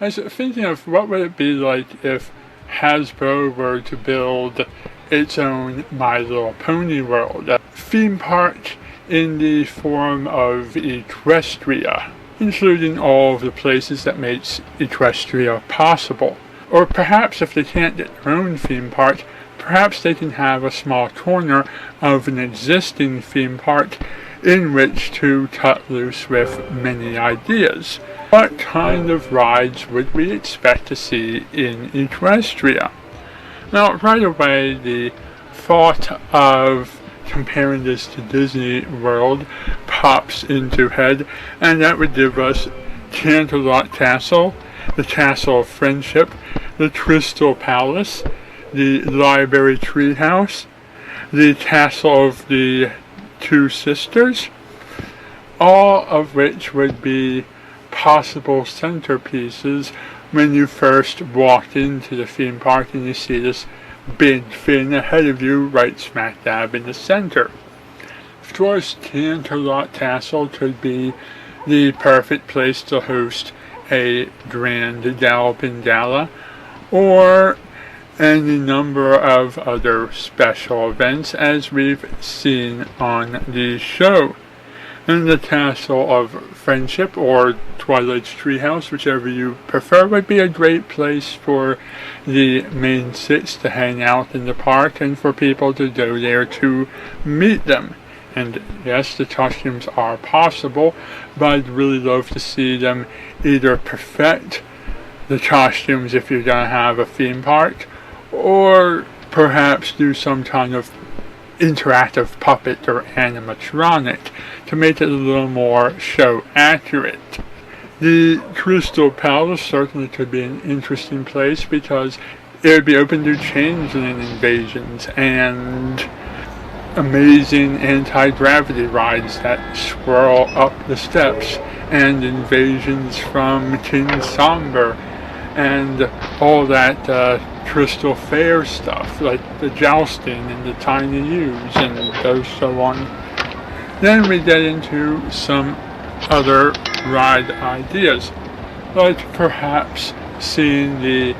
I was thinking of what would it be like if Hasbro were to build its own My Little Pony world, a theme park in the form of Equestria, including all of the places that makes Equestria possible. Or perhaps if they can't get their own theme park, perhaps they can have a small corner of an existing theme park in which to cut loose with many ideas. What kind of rides would we expect to see in Equestria? Now, right away, the thought of comparing this to Disney World pops into head, and that would give us Canterlot Castle, the Castle of Friendship, the Crystal Palace, the Library Treehouse, the Castle of the Two Sisters, all of which would be possible centerpieces when you first walk into the theme park and you see this big thing ahead of you right smack dab in the center. Of course, Canterlot Castle could be the perfect place to host a grand galloping gala, or any number of other special events as we've seen on the show. And the Castle of Friendship, or Twilight's Treehouse, whichever you prefer, would be a great place for the main six to hang out in the park and for people to go there to meet them. And yes, the costumes are possible, but I'd really love to see them either perfect the costumes if you're going to have a theme park, or perhaps do some kind of interactive puppet or animatronic to make it a little more show accurate. The Crystal Palace certainly could be an interesting place because it would be open to changeling invasions and amazing anti-gravity rides that swirl up the steps, and invasions from King Somber, and all that Crystal Fair stuff, like the jousting and the tiny U's and so on. Then we get into some other ride ideas, like perhaps seeing the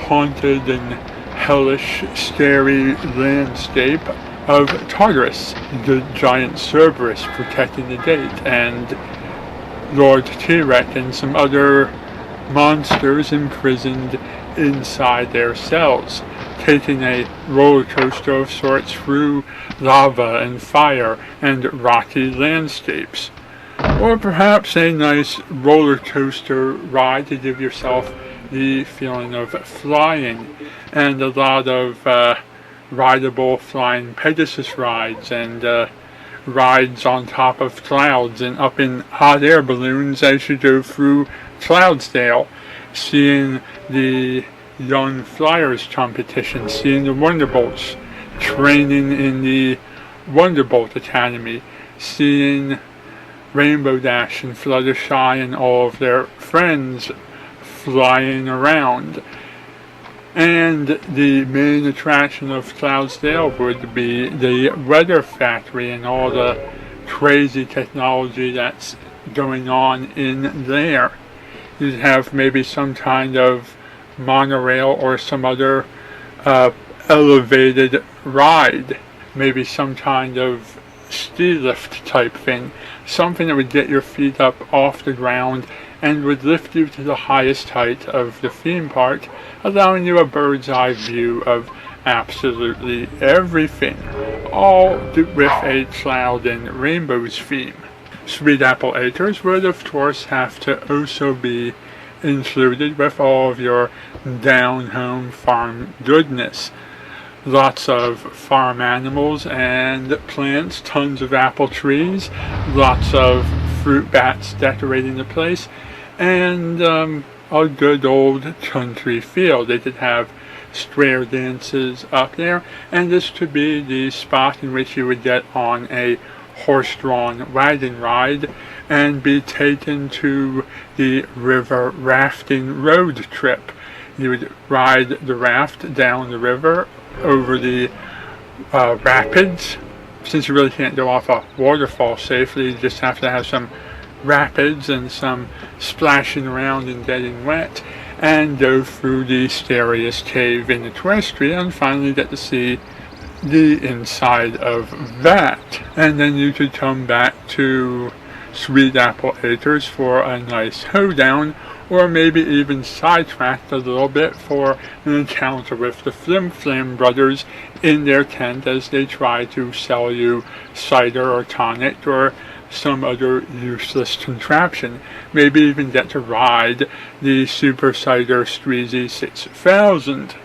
haunted and hellish, scary landscape of Tartarus, the giant Cerberus protecting the gate, and Lord T-Rex and some other monsters imprisoned inside their cells, taking a roller coaster of sorts through lava and fire and rocky landscapes. Or perhaps a nice roller coaster ride to give yourself the feeling of flying, and a lot of rideable flying Pegasus rides and rides on top of clouds and up in hot air balloons as you go through Cloudsdale, seeing the Young Flyers competition, seeing the Wonderbolts training in the Wonderbolt Academy, seeing Rainbow Dash and Fluttershy and all of their friends flying around. And the main attraction of Cloudsdale would be the Weather Factory and all the crazy technology that's going on in there. You'd have maybe some kind of monorail or some other elevated ride, maybe some kind of ski lift type thing, something that would get your feet up off the ground and would lift you to the highest height of the theme park, allowing you a bird's eye view of absolutely everything, all with a cloud and rainbows theme. Sweet Apple Acres would of course have to also be included with all of your down-home farm goodness. Lots of farm animals and plants, tons of apple trees, lots of fruit bats decorating the place, and a good old country feel. They could have square dances up there, and this could be the spot in which you would get on a horse-drawn wagon ride and be taken to the river rafting road trip. You would ride the raft down the river over the rapids. Since you really can't go off a waterfall safely, you just have to have some rapids and some splashing around and getting wet, and go through the scariest cave in Equestria and finally get to see the inside of that. And then you could come back to Sweet Apple Acres for a nice hoedown, or maybe even sidetracked a little bit for an encounter with the Flim Flam brothers in their tent as they try to sell you cider or tonic or some other useless contraption. Maybe even get to ride the Super Cider Streezy 6000.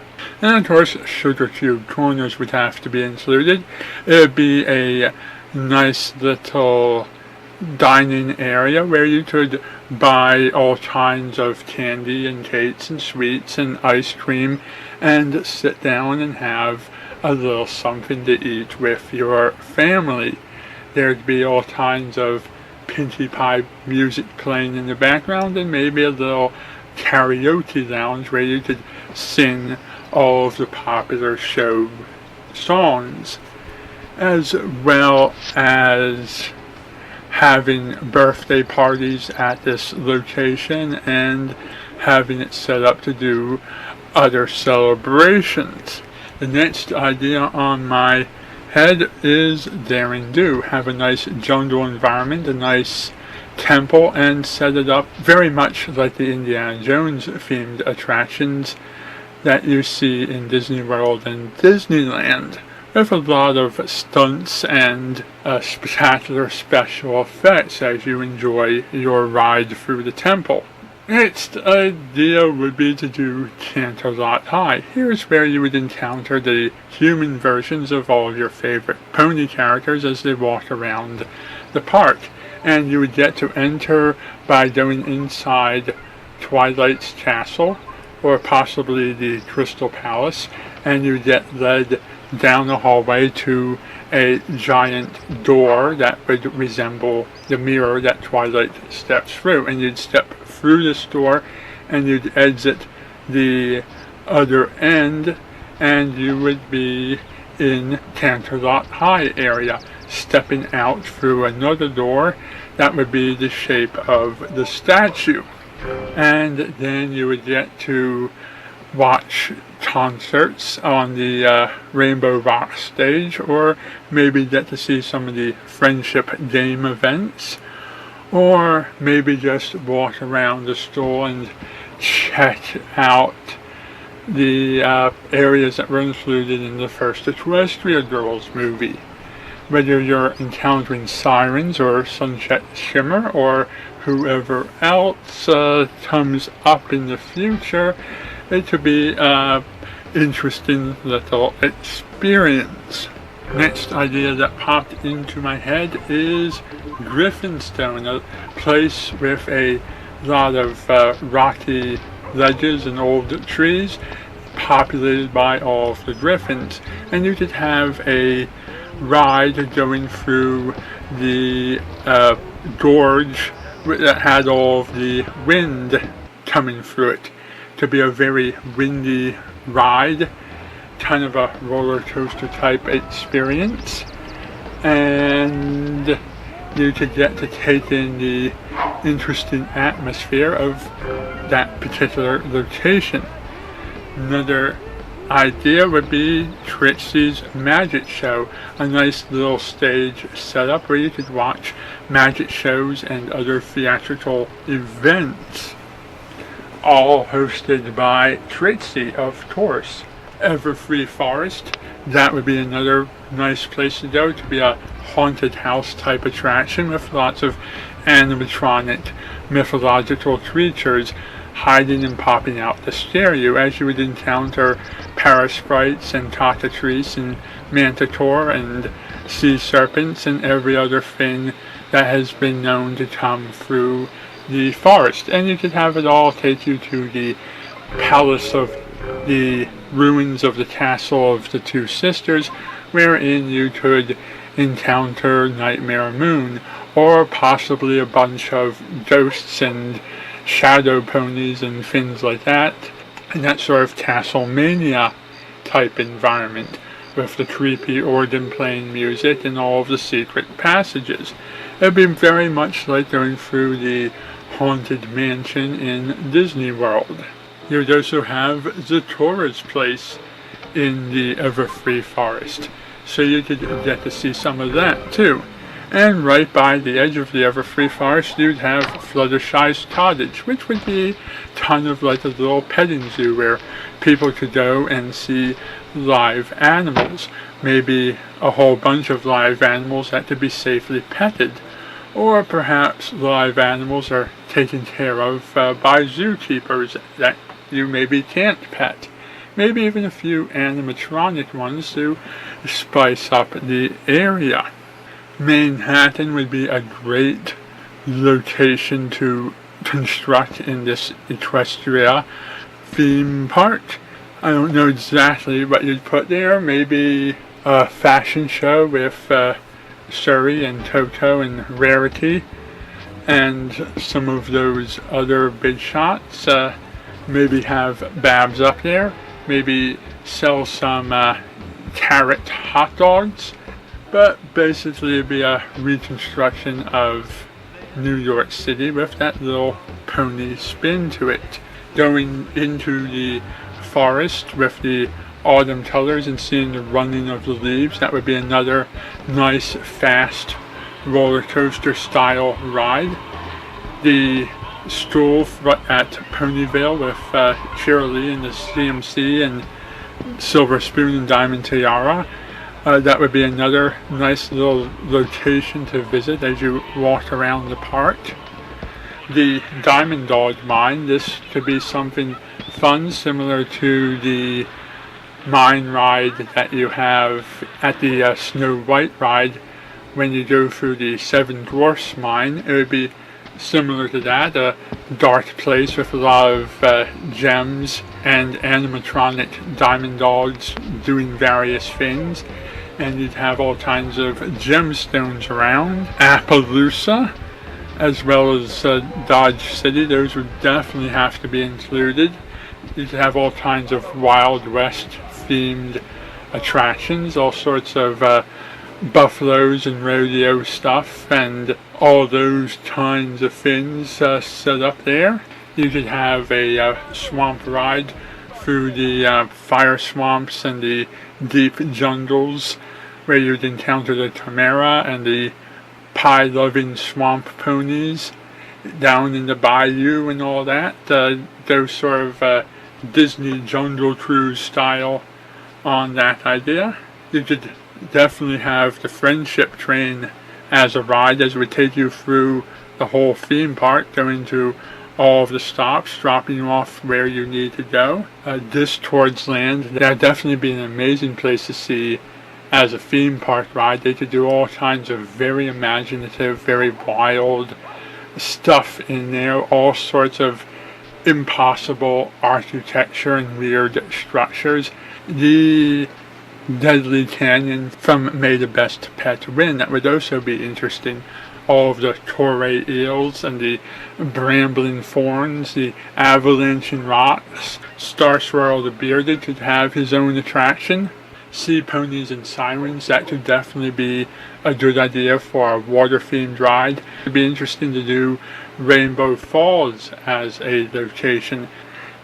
And of course, sugar cube corners would have to be included. It would be a nice little dining area where you could buy all kinds of candy and cakes and sweets and ice cream and sit down and have a little something to eat with your family. There'd be all kinds of Pinkie Pie music playing in the background, and maybe a little karaoke lounge where you could sing all of the popular show songs, as well as having birthday parties at this location and having it set up to do other celebrations. The next idea on my head is daring do. Have a nice jungle environment, a nice temple, and set it up very much like the Indiana Jones themed attractions that you see in Disney World and Disneyland, with a lot of stunts and spectacular special effects as you enjoy your ride through the temple. Next idea would be to do Canterlot High. Here's where you would encounter the human versions of all of your favorite pony characters as they walk around the park. And you would get to enter by going inside Twilight's castle, or possibly the Crystal Palace, and you get led down the hallway to a giant door that would resemble the mirror that Twilight steps through. And you'd step through this door and you'd exit the other end and you would be in Canterlot High area, stepping out through another door that would be the shape of the statue. And then you would get to watch concerts on the Rainbow Rock stage, or maybe get to see some of the friendship game events, or maybe just walk around the store and check out the areas that were included in the first Equestria Girls movie. Whether you're encountering sirens or Sunset Shimmer or whoever else comes up in the future, it could be an interesting little experience. Next idea that popped into my head is Griffinstone, a place with a lot of rocky ledges and old trees populated by all of the griffins. And you could have a ride going through the gorge that had all of the wind coming through it. To be a very windy ride, kind of a roller coaster type experience, and you could get to take in the interesting atmosphere of that particular location. Another idea would be Trixie's Magic Show, a nice little stage setup where you could watch magic shows and other theatrical events, all hosted by Trixie, of course. Everfree Forest, that would be another nice place to go, to be a haunted house type attraction with lots of animatronic mythological creatures hiding and popping out to scare you, as you would encounter parasprites and cockatrice and manticore and sea serpents and every other thing that has been known to come through the forest. And you could have it all take you to the palace of the ruins of the castle of the two sisters, wherein you could encounter Nightmare Moon, or possibly a bunch of ghosts and shadow ponies and things like that, and that sort of Castlevania type environment with the creepy organ playing music and all of the secret passages. It'd be very much like going through the Haunted Mansion in Disney World. You would also have Zatora's place in the Everfree Forest, so you could get to see some of that too. And right by the edge of the Everfree Forest, you'd have Fluttershy's Cottage, which would be kind of like a little petting zoo where people could go and see live animals. Maybe a whole bunch of live animals that could be safely petted. Or perhaps live animals are taken care of by zookeepers that you maybe can't pet. Maybe even a few animatronic ones to spice up the area. Manhattan would be a great location to construct in this Equestria theme park. I don't know exactly what you'd put there. Maybe a fashion show with Surrey and Coco and Rarity and some of those other big shots. Maybe have Babs up there. Maybe sell some carrot hot dogs. But basically it'd be a reconstruction of New York City with that little pony spin to it. Going into the forest with the autumn colors and seeing the running of the leaves, that would be another nice fast roller coaster style ride. The stroll at Ponyville with Shirley and the CMC and Silver Spoon and Diamond Tiara. That would be another nice little location to visit as you walk around the park. The Diamond Dog Mine, this could be something fun similar to the mine ride that you have at the Snow White ride when you go through the Seven Dwarfs mine. It would be similar to that, a dark place with a lot of gems and animatronic diamond dogs doing various things. And you'd have all kinds of gemstones around. Appaloosa, as well as Dodge City, those would definitely have to be included. You'd have all kinds of Wild West themed attractions, all sorts of buffaloes and rodeo stuff and all those kinds of things set up there. You could have a swamp ride through the fire swamps and the deep jungles where you'd encounter the Chimera and the pie-loving swamp ponies down in the bayou and all that. Those sort of Disney Jungle Cruise style on that idea. You could definitely have the Friendship Train as a ride, as it would take you through the whole theme park, going to all of the stops, dropping you off where you need to go. This Towards Land, that would definitely be an amazing place to see as a theme park ride. They could do all kinds of very imaginative, very wild stuff in there, all sorts of impossible architecture and weird structures. The Deadly Canyon from May the Best Pet Win, that would also be interesting. All of the Toray eels and the brambling thorns, the avalanching rocks. Star Swirl the Bearded could have his own attraction. Sea Ponies and Sirens, that could definitely be a good idea for a water-themed ride. It would be interesting to do Rainbow Falls as a location.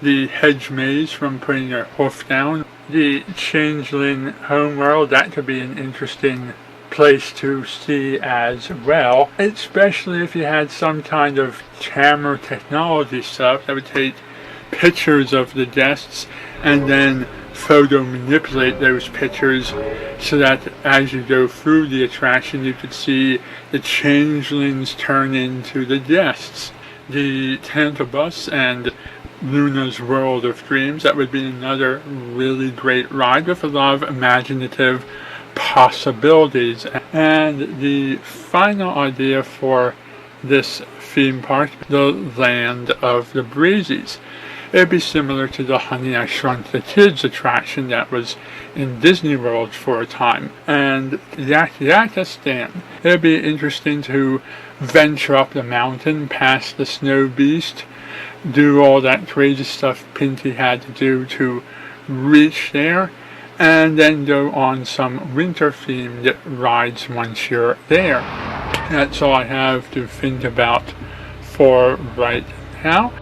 The Hedge Maze from Putting Your Hoof Down. The Changeling Homeworld, that could be an interesting place to see as well, especially if you had some kind of camera technology stuff that would take pictures of the guests and then photo manipulate those pictures so that as you go through the attraction you could see the changelings turn into the guests. The Tantabus and Luna's World of Dreams, that would be another really great ride with a lot of imaginative possibilities. And the final idea for this theme park, the Land of the Breezies. It'd be similar to the Honey, I Shrunk the Kids attraction that was in Disney World for a time. And Yak Yakistan. It'd be interesting to venture up the mountain past the Snow Beast, do all that crazy stuff Pinky had to do to reach there, and then go on some winter-themed rides once you're there. That's all I have to think about for right now.